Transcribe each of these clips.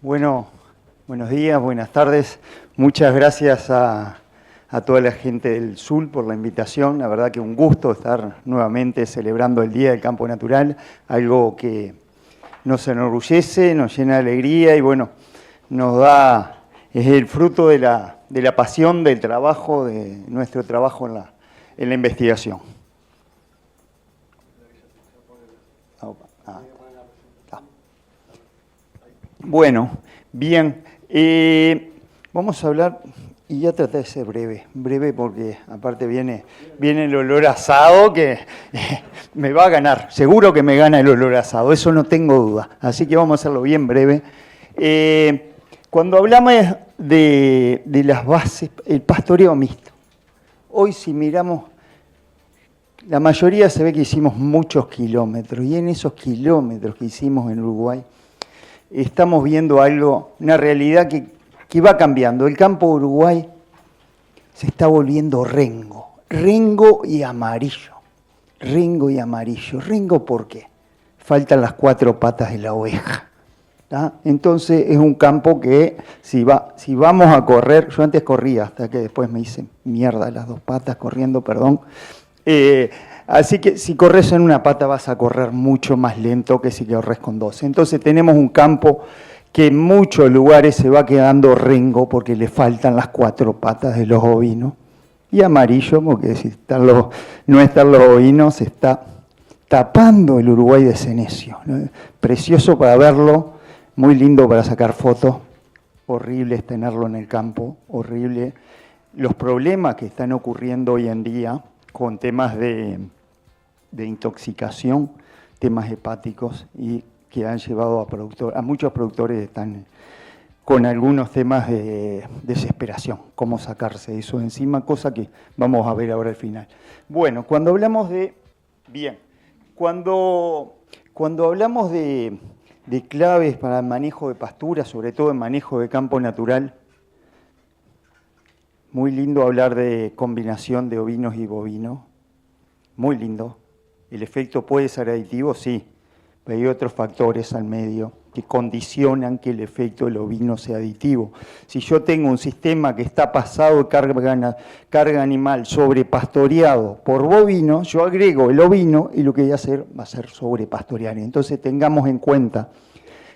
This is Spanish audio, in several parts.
Bueno, buenos días, buenas tardes. Muchas gracias a toda la gente del SUL por la invitación. La verdad que un gusto estar nuevamente celebrando el Día del Campo Natural, algo que nos enorgullece, nos llena de alegría y bueno, nos da, es el fruto de la pasión del trabajo, de nuestro trabajo en la investigación. Bueno, bien, vamos a hablar, y ya traté de ser breve porque aparte viene el olor asado que me va a ganar, seguro que me gana el olor asado, eso no tengo duda, así que vamos a hacerlo bien breve. Cuando hablamos de las bases, el pastoreo mixto, hoy si miramos, la mayoría se ve que hicimos muchos kilómetros, y en esos kilómetros que hicimos en Uruguay, estamos viendo algo, una realidad que va cambiando. El campo de Uruguay se está volviendo rengo y amarillo. Rengo, ¿por qué? Faltan las 4 patas de la oveja. ¿Tá? Entonces es un campo que si vamos a correr, yo antes corría hasta que después me hice mierda las 2 patas corriendo, perdón. Así que si corres en una pata vas a correr mucho más lento que si corres con 2. Entonces tenemos un campo que en muchos lugares se va quedando rengo porque le faltan las 4 patas de los ovinos. Y amarillo porque si no están los ovinos se está tapando el Uruguay de senecio, ¿no? Precioso para verlo, muy lindo para sacar fotos. Horrible es tenerlo en el campo, horrible. Los problemas que están ocurriendo hoy en día con temas de intoxicación, temas hepáticos y que han llevado a muchos productores están con algunos temas de desesperación, cómo sacarse eso de encima, cosa que vamos a ver ahora al final. Bueno, cuando hablamos cuando hablamos de claves para el manejo de pastura, sobre todo en manejo de campo natural, muy lindo hablar de combinación de ovinos y bovinos, muy lindo. ¿El efecto puede ser aditivo? Sí, pero hay otros factores al medio que condicionan que el efecto del ovino sea aditivo. Si yo tengo un sistema que está pasado de carga animal sobrepastoreado por bovino, yo agrego el ovino y lo que voy a hacer va a ser sobrepastorear. Entonces tengamos en cuenta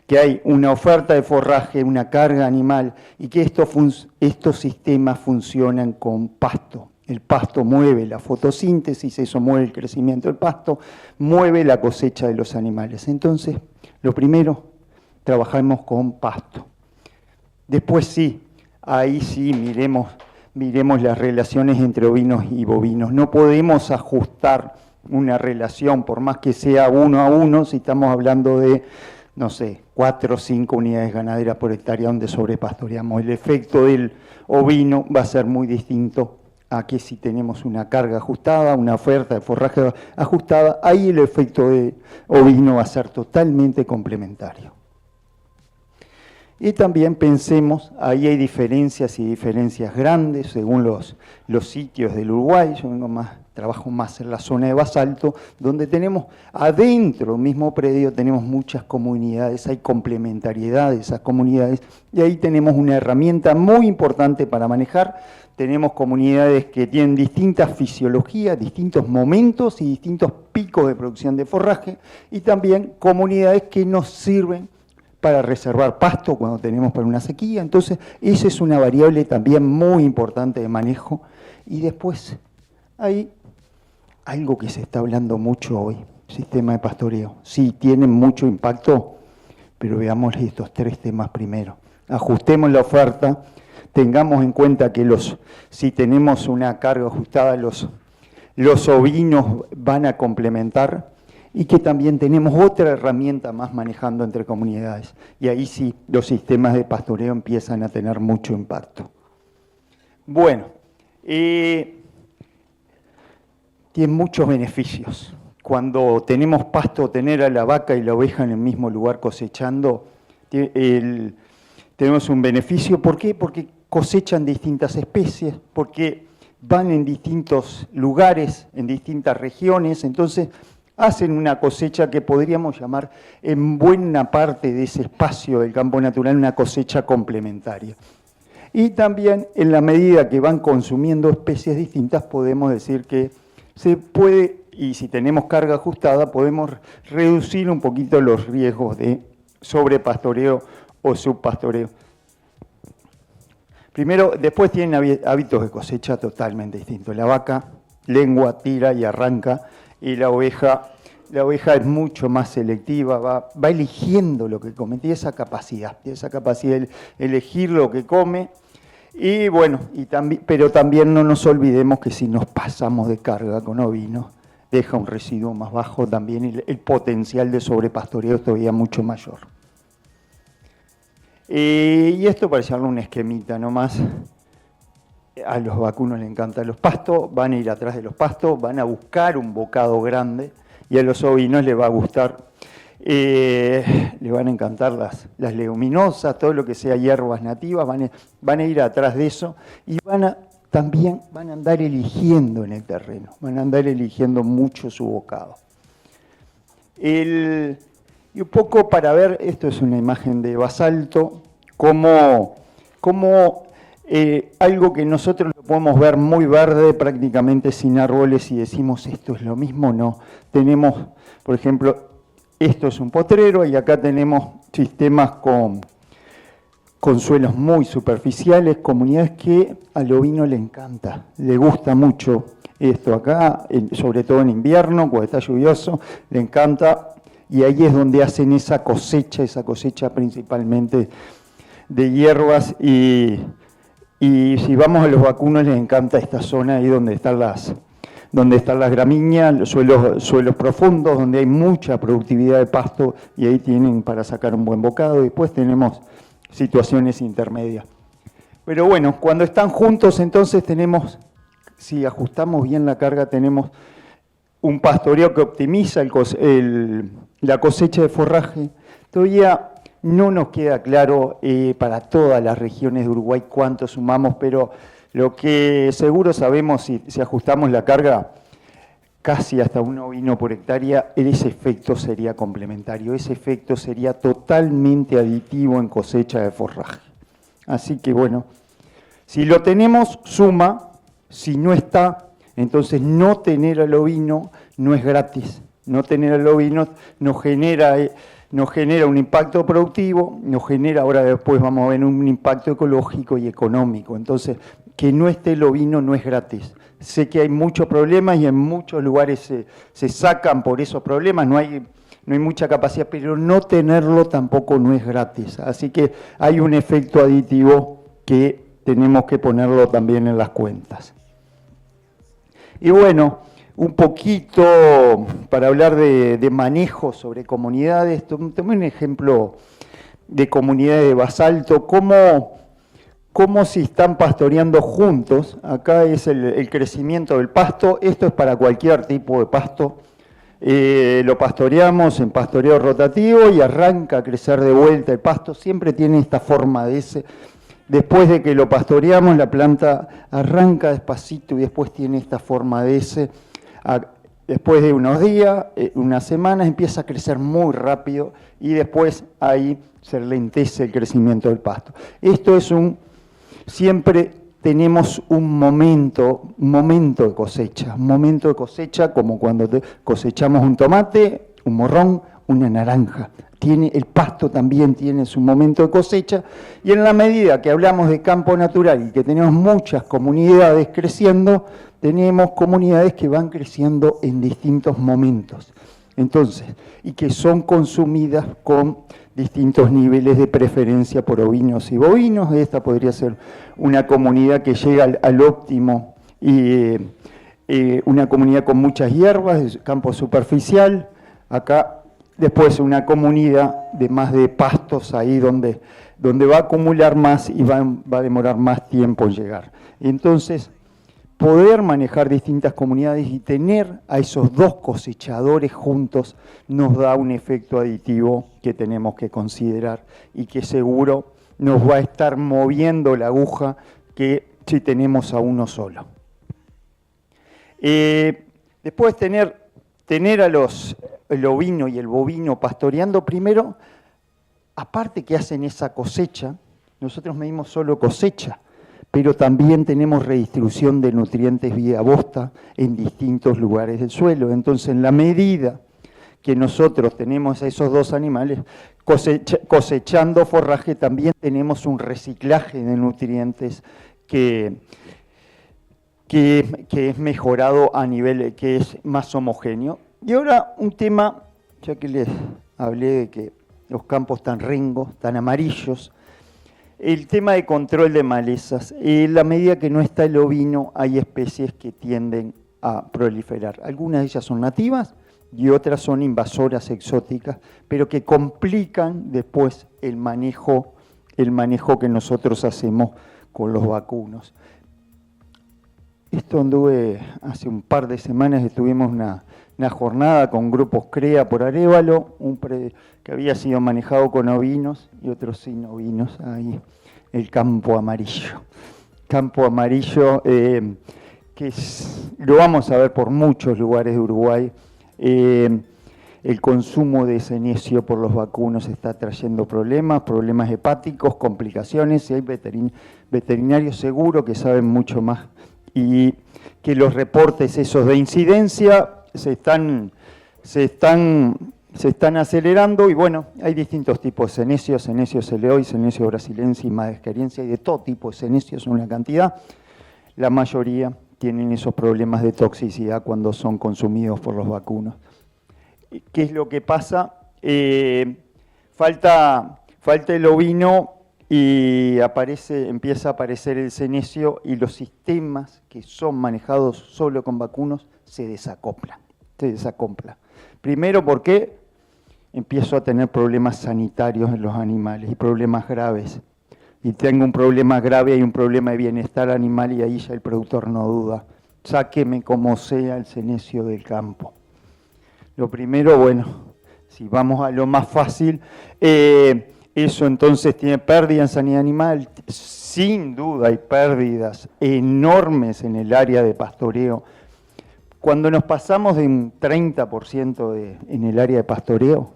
que hay una oferta de forraje, una carga animal y que estos sistemas funcionan con pasto. El pasto mueve la fotosíntesis, eso mueve el crecimiento del pasto, mueve la cosecha de los animales. Entonces, lo primero, trabajamos con pasto. Después sí, ahí sí miremos las relaciones entre ovinos y bovinos. No podemos ajustar una relación, por más que sea 1 a 1, si estamos hablando de, no sé, 4 o 5 unidades ganaderas por hectárea donde sobrepastoreamos. El efecto del ovino va a ser muy distinto a que si tenemos una carga ajustada, una oferta de forraje ajustada, ahí el efecto de ovino va a ser totalmente complementario. Y también pensemos, ahí hay diferencias y diferencias grandes según los sitios del Uruguay. Yo trabajo más en la zona de basalto, donde tenemos adentro del mismo predio, tenemos muchas comunidades, hay complementariedad de esas comunidades, y ahí tenemos una herramienta muy importante para manejar. Tenemos comunidades que tienen distintas fisiologías, distintos momentos y distintos picos de producción de forraje, y también comunidades que nos sirven para reservar pasto cuando tenemos para una sequía. Entonces, esa es una variable también muy importante de manejo. Y después hay algo que se está hablando mucho hoy, sistema de pastoreo. Sí, tienen mucho impacto, pero veamos estos 3 temas primero. Ajustemos la oferta, tengamos en cuenta que si tenemos una carga ajustada, los ovinos van a complementar, y que también tenemos otra herramienta más manejando entre comunidades. Y ahí sí, los sistemas de pastoreo empiezan a tener mucho impacto. Bueno, tiene muchos beneficios. Cuando tenemos pasto, tener a la vaca y la oveja en el mismo lugar cosechando, tenemos un beneficio. ¿Por qué? Porque cosechan distintas especies, porque van en distintos lugares, en distintas regiones, entonces hacen una cosecha que podríamos llamar en buena parte de ese espacio del campo natural una cosecha complementaria. Y también en la medida que van consumiendo especies distintas podemos decir que se puede, y si tenemos carga ajustada, podemos reducir un poquito los riesgos de sobrepastoreo o subpastoreo. Primero, después tienen hábitos de cosecha totalmente distintos. La vaca lengua, tira y arranca, y la oveja es mucho más selectiva, va eligiendo lo que come, tiene esa capacidad de elegir lo que come. Y bueno, pero también no nos olvidemos que si nos pasamos de carga con ovinos, deja un residuo más bajo también, y el potencial de sobrepastoreo es todavía mucho mayor. Y esto para echarle un esquemita nomás. A los vacunos les encantan los pastos, van a ir atrás de los pastos, van a buscar un bocado grande, y a los ovinos les va a gustar, les van a encantar las leguminosas, todo lo que sea hierbas nativas, van a ir atrás de eso, y también van a andar eligiendo en el terreno, van a andar eligiendo mucho su bocado. Y un poco para ver, esto es una imagen de basalto, como algo que nosotros lo podemos ver muy verde, prácticamente sin árboles, y decimos, ¿esto es lo mismo? No. Tenemos, por ejemplo, esto es un potrero, y acá tenemos sistemas con suelos muy superficiales, comunidades que al ovino le encanta, le gusta mucho esto acá, sobre todo en invierno, cuando está lluvioso, le encanta, y ahí es donde hacen esa cosecha principalmente de hierbas, y si vamos a los vacunos les encanta esta zona ahí donde están las gramíneas, los suelos profundos, donde hay mucha productividad de pasto, y ahí tienen para sacar un buen bocado. Después tenemos situaciones intermedias. Pero bueno, cuando están juntos, entonces tenemos, si ajustamos bien la carga, tenemos un pastoreo que optimiza la cosecha de forraje. Todavía no nos queda claro para todas las regiones de Uruguay cuánto sumamos, pero lo que seguro sabemos, si ajustamos la carga casi hasta un ovino por hectárea, ese efecto sería complementario, ese efecto sería totalmente aditivo en cosecha de forraje. Así que bueno, si lo tenemos, suma; si no está, entonces no tener al ovino no es gratis. No tener al ovino nos genera un impacto productivo, nos genera, ahora después vamos a ver, un impacto ecológico y económico. Entonces, que no esté el ovino no es gratis. Sé que hay muchos problemas y en muchos lugares se sacan por esos problemas, no hay mucha capacidad, pero no tenerlo tampoco no es gratis. Así que hay un efecto aditivo que tenemos que ponerlo también en las cuentas. Y bueno, un poquito para hablar de manejo sobre comunidades, tomé un ejemplo de comunidades de basalto, cómo si están pastoreando juntos. Acá es el crecimiento del pasto, esto es para cualquier tipo de pasto. Lo pastoreamos en pastoreo rotativo y arranca a crecer de vuelta el pasto, siempre tiene esta forma de S. Después de que lo pastoreamos, la planta arranca despacito y después tiene esta forma de S. Después de unos días, unas semanas, empieza a crecer muy rápido y después ahí se lentece el crecimiento del pasto. Esto es siempre tenemos un momento de cosecha, como cuando cosechamos un tomate, un morrón, una naranja. El pasto también tiene su momento de cosecha, y en la medida que hablamos de campo natural y que tenemos muchas comunidades creciendo, tenemos comunidades que van creciendo en distintos momentos. Entonces, y que son consumidas con distintos niveles de preferencia por ovinos y bovinos. Esta podría ser una comunidad que llega al óptimo, y una comunidad con muchas hierbas, campo superficial. Acá después una comunidad de más de pastos, ahí donde va a acumular más y va a demorar más tiempo en llegar. Entonces, poder manejar distintas comunidades y tener a esos dos cosechadores juntos nos da un efecto aditivo que tenemos que considerar y que seguro nos va a estar moviendo la aguja que si tenemos a uno solo. Después tener tener el ovino y el bovino pastoreando primero, aparte que hacen esa cosecha, nosotros medimos solo cosecha, pero también tenemos redistribución de nutrientes vía bosta en distintos lugares del suelo. Entonces, en la medida que nosotros tenemos a esos dos animales cosechando forraje, también tenemos un reciclaje de nutrientes que es mejorado a nivel, que es más homogéneo. Y ahora un tema, ya que les hablé de que los campos tan rengos, tan amarillos, el tema de control de malezas. En la medida que no está el ovino, hay especies que tienden a proliferar. Algunas de ellas son nativas y otras son invasoras exóticas, pero que complican después el manejo que nosotros hacemos con los vacunos. Esto anduve, hace un par de semanas estuvimos una jornada con grupos CREA por Arévalo, que había sido manejado con ovinos y otros sin ovinos, ahí el campo amarillo. Campo amarillo lo vamos a ver por muchos lugares de Uruguay. El consumo de senecio por los vacunos está trayendo problemas hepáticos, complicaciones, y hay veterinarios seguros que saben mucho más y que los reportes esos de incidencia se están acelerando y bueno, hay distintos tipos de senecio Celeoy, senecio brasilense y Madesquerense, hay de todo tipo de senecios, una cantidad. La mayoría tienen esos problemas de toxicidad cuando son consumidos por los vacunos. ¿Qué es lo que pasa? Falta el ovino y empieza a aparecer el senecio y los sistemas que son manejados solo con vacunos se desacoplan. Primero porque empiezo a tener problemas sanitarios en los animales y problemas graves. Y tengo un problema grave y un problema de bienestar animal y ahí ya el productor no duda. Sáqueme como sea el senecio del campo. Lo primero, bueno, si vamos a lo más fácil, eso entonces tiene pérdida en sanidad animal. Sin duda hay pérdidas enormes en el área de pastoreo. Cuando nos pasamos de un 30% en el área de pastoreo,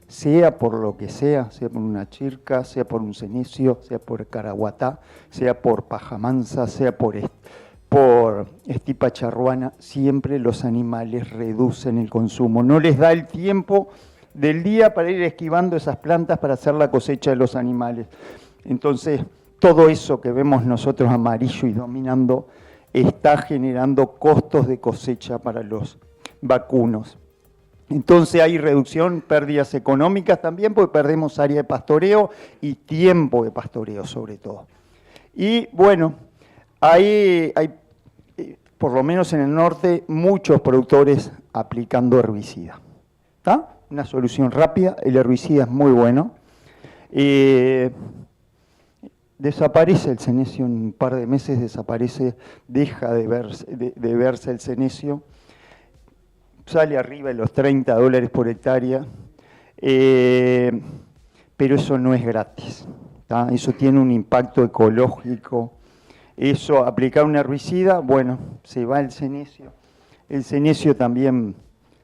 sea por lo que sea por una chirca, sea por un senecio, sea por caraguatá, sea por pajamansa, sea por estipa charruana, siempre los animales reducen el consumo. No les da el tiempo del día para ir esquivando esas plantas para hacer la cosecha de los animales. Entonces, todo eso que vemos nosotros amarillo y dominando está generando costos de cosecha para los vacunos. Entonces hay reducción, pérdidas económicas también, porque perdemos área de pastoreo y tiempo de pastoreo sobre todo. Y bueno, hay por lo menos en el norte, muchos productores aplicando herbicida. ¿Está? Una solución rápida, el herbicida es muy bueno. Desaparece el senecio en un par de meses, deja de verse el senecio, sale arriba de los $30 por hectárea, pero eso no es gratis, ¿tá? Eso tiene un impacto ecológico. Eso, aplicar un herbicida, bueno, se va el senecio. El senecio también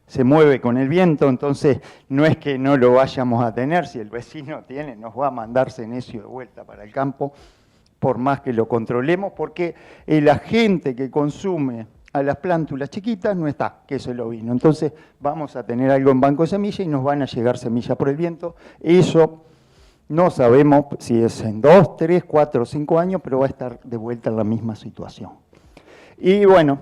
se mueve con el viento, entonces no es que no lo vayamos a tener, si el vecino tiene, nos va a mandar senecio de vuelta para el campo, por más que lo controlemos, porque el agente que consume a las plántulas chiquitas no está, que es el ovino. Entonces vamos a tener algo en banco de semilla y nos van a llegar semillas por el viento. Eso no sabemos si es en 2, 3, 4 o 5 años, pero va a estar de vuelta en la misma situación. Y bueno,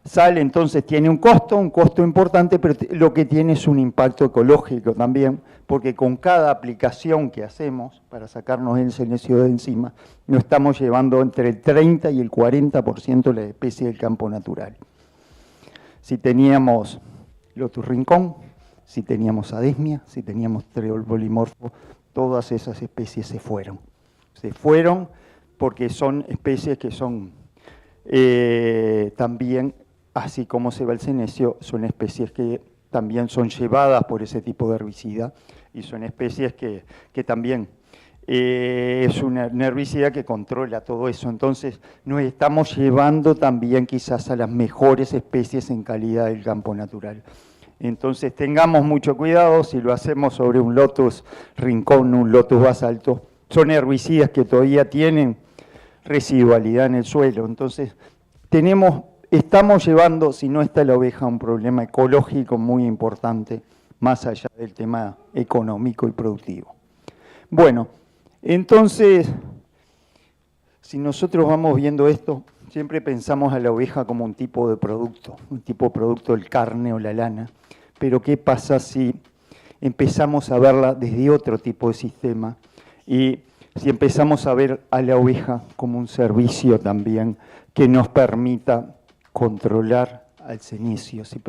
sale entonces, tiene un costo importante, pero lo que tiene es un impacto ecológico también, porque con cada aplicación que hacemos para sacarnos el senecio de encima, nos estamos llevando entre el 30 y el 40% de la especie del campo natural. Si teníamos loturrincón, si teníamos adesmia, si teníamos treobolimorfo, todas esas especies se fueron. Se fueron porque son especies que son también, así como se va el senecio, son especies que también son llevadas por ese tipo de herbicida y son especies que también es una herbicida que controla todo eso. Entonces nos estamos llevando también quizás a las mejores especies en calidad del campo natural. Entonces tengamos mucho cuidado si lo hacemos sobre un lotus rincón, un lotus basalto. Son herbicidas que todavía tienen residualidad en el suelo. Entonces estamos llevando, si no está la oveja, un problema ecológico muy importante, más allá del tema económico y productivo. Bueno, entonces, si nosotros vamos viendo esto, siempre pensamos a la oveja como un tipo de producto del carne o la lana, pero ¿qué pasa si empezamos a verla desde otro tipo de sistema? Y si empezamos a ver a la oveja como un servicio también que nos permita controlar al cenicio. Si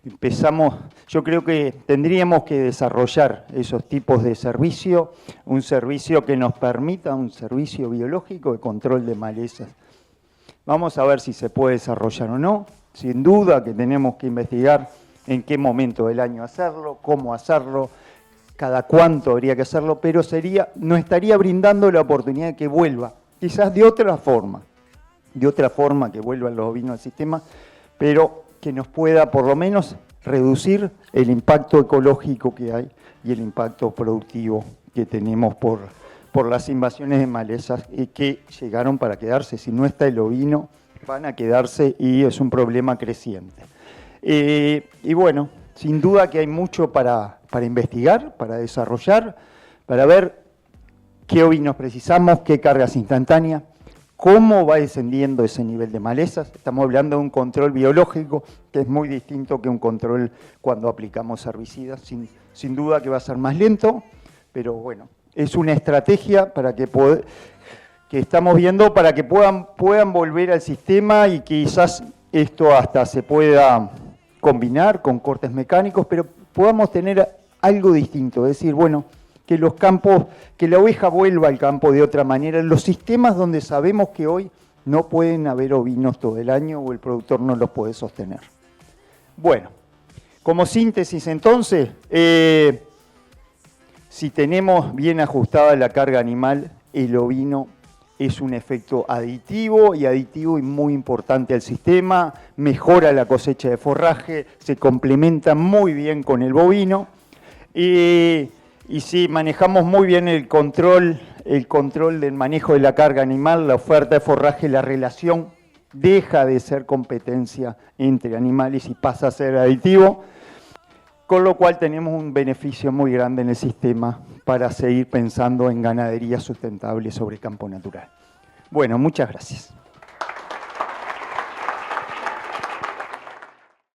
empezamos, yo creo que tendríamos que desarrollar esos tipos de servicio, un servicio que nos permita, un servicio biológico de control de malezas. Vamos a ver si se puede desarrollar o no. Sin duda que tenemos que investigar en qué momento del año hacerlo, cómo hacerlo, cada cuánto habría que hacerlo, pero nos estaría brindando la oportunidad de que vuelva, quizás de otra forma que vuelvan los ovinos al sistema, pero que nos pueda por lo menos reducir el impacto ecológico que hay y el impacto productivo que tenemos por las invasiones de malezas que llegaron para quedarse. Si no está el ovino, van a quedarse y es un problema creciente. Y bueno, sin duda que hay mucho para investigar, para desarrollar, para ver qué ovinos precisamos, qué cargas instantáneas, cómo va descendiendo ese nivel de malezas. Estamos hablando de un control biológico que es muy distinto que un control cuando aplicamos herbicidas. Sin duda que va a ser más lento, pero bueno, es una estrategia para que estamos viendo para que puedan volver al sistema y quizás esto hasta se pueda combinar con cortes mecánicos, pero podamos tener algo distinto, es decir, bueno, que los campos, que la oveja vuelva al campo de otra manera, en los sistemas donde sabemos que hoy no pueden haber ovinos todo el año o el productor no los puede sostener. Bueno, como síntesis entonces, si tenemos bien ajustada la carga animal, el ovino es un efecto aditivo y muy importante al sistema, mejora la cosecha de forraje, se complementa muy bien con el bovino y si manejamos muy bien el control del manejo de la carga animal, la oferta de forraje, la relación deja de ser competencia entre animales y pasa a ser aditivo, con lo cual tenemos un beneficio muy grande en el sistema para seguir pensando en ganadería sustentable sobre campo natural. Bueno, muchas gracias.